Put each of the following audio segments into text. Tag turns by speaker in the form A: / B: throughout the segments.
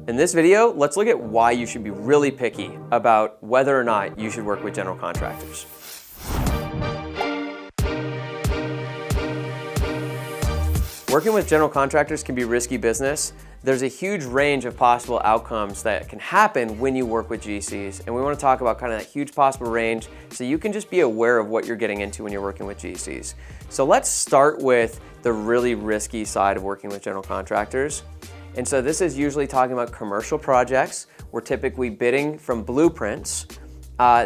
A: In this video, let's look at why you should be really picky about whether or not you should work with general contractors. Working with general contractors can be risky business. There's a huge range of possible outcomes that can happen when you work with GCs, and we want to talk about kind of that huge possible range so you can just be aware of what you're getting into when you're working with GCs. So let's start with the really risky side of working with general contractors. And so this is usually talking about commercial projects. We're typically bidding from blueprints.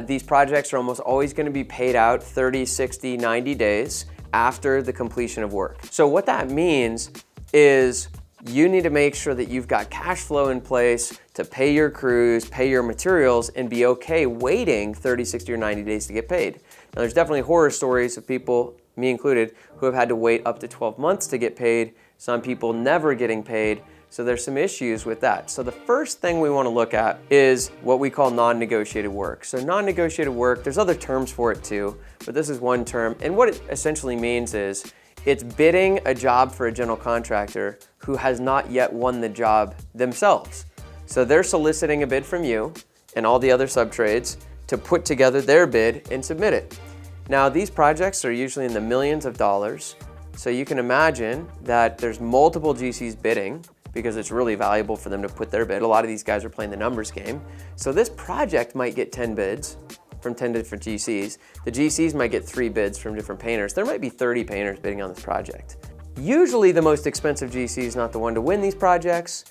A: These projects are almost always going to be paid out 30, 60, 90 days after the completion of work. So what that means is you need to make sure that you've got cash flow in place to pay your crews, pay your materials, and be okay waiting 30, 60, or 90 days to get paid. Now there's definitely horror stories of people, me included, who have had to wait up to 12 months to get paid, some people never getting paid. So there's some issues with that. So the first thing we want to look at is what we call non-negotiated work. So non-negotiated work, there's other terms for it too, but this is one term. And what it essentially means is it's bidding a job for a general contractor who has not yet won the job themselves. So they're soliciting a bid from you and all the other sub-trades to put together their bid and submit it. Now these projects are usually in the millions of dollars. So you can imagine that there's multiple GCs bidding because it's really valuable for them to put their bid. A lot of these guys are playing the numbers game. So this project might get 10 bids from 10 different GCs. The GCs might get 3 bids from different painters. There might be 30 painters bidding on this project. Usually the most expensive GC is not the one to win these projects,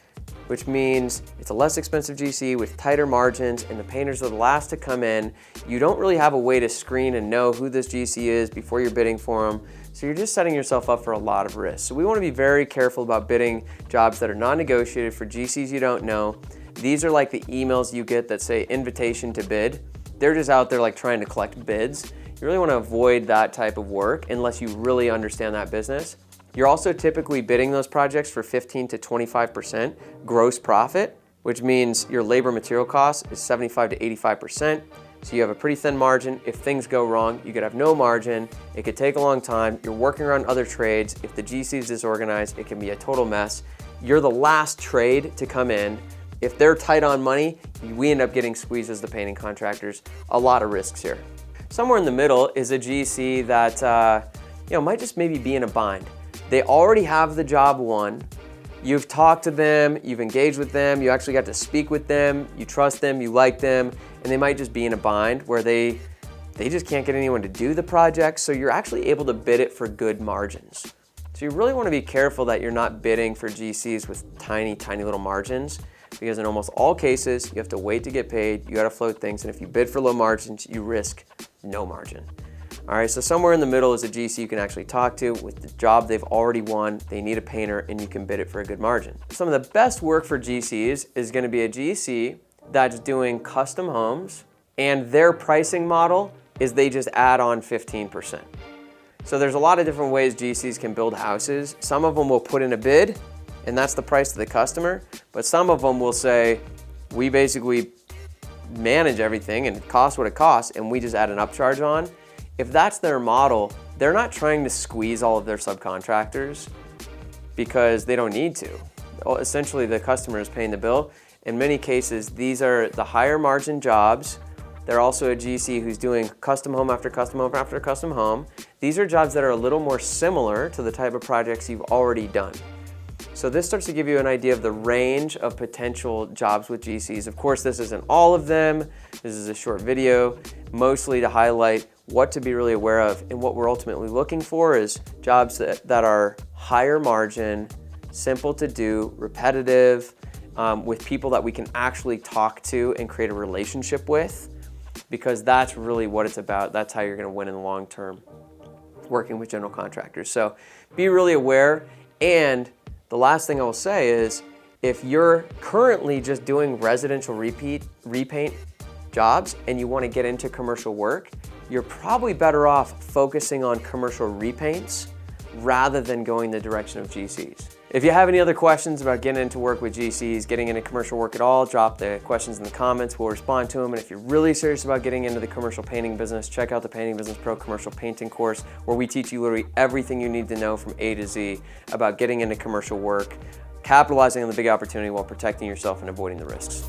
A: which means it's a less expensive GC with tighter margins and the painters are the last to come in. You don't really have a way to screen and know who this GC is before you're bidding for them. So you're just setting yourself up for a lot of risk. So we want to be very careful about bidding jobs that are non-negotiated for GCs you don't know. These are like the emails you get that say invitation to bid. They're just out there like trying to collect bids. You really want to avoid that type of work unless you really understand that business. You're also typically bidding those projects for 15 to 25% gross profit, which means your labor material cost is 75 to 85%. So you have a pretty thin margin. If things go wrong, you could have no margin. It could take a long time. You're working around other trades. If the GC is disorganized, it can be a total mess. You're the last trade to come in. If they're tight on money, we end up getting squeezed as the painting contractors. A lot of risks here. Somewhere in the middle is a GC that might just maybe be in a bind. They already have the job won. You've talked to them, you've engaged with them, you actually got to speak with them, you trust them, you like them, and they might just be in a bind where they just can't get anyone to do the project, so you're actually able to bid it for good margins. So you really want to be careful that you're not bidding for GCs with tiny, tiny little margins, because in almost all cases, you have to wait to get paid, you got to float things, and if you bid for low margins, you risk no margin. All right, so somewhere in the middle is a GC you can actually talk to with the job they've already won, they need a painter, and you can bid it for a good margin. Some of the best work for GCs is gonna be a GC that's doing custom homes, and their pricing model is they just add on 15%. So there's a lot of different ways GCs can build houses. Some of them will put in a bid, and that's the price to the customer, but some of them will say, we basically manage everything and it costs what it costs, and we just add an upcharge on. If that's their model, they're not trying to squeeze all of their subcontractors because they don't need to. Essentially, the customer is paying the bill. In many cases, these are the higher margin jobs. They're also a GC who's doing custom home after custom home after custom home. These are jobs that are a little more similar to the type of projects you've already done. So this starts to give you an idea of the range of potential jobs with GCs. Of course, this isn't all of them. This is a short video, mostly to highlight what to be really aware of, and what we're ultimately looking for is jobs that are higher margin, simple to do, repetitive, with people that we can actually talk to and create a relationship with, because that's really what it's about. That's how you're gonna win in the long term, working with general contractors. So be really aware. And the last thing I will say is, if you're currently just doing residential repaint jobs and you wanna get into commercial work, you're probably better off focusing on commercial repaints rather than going the direction of GCs. If you have any other questions about getting into work with GCs, getting into commercial work at all, drop the questions in the comments, we'll respond to them. And if you're really serious about getting into the commercial painting business, check out the Painting Business Pro Commercial Painting course, where we teach you literally everything you need to know from A to Z about getting into commercial work. capitalizing on the big opportunity while protecting yourself and avoiding the risks.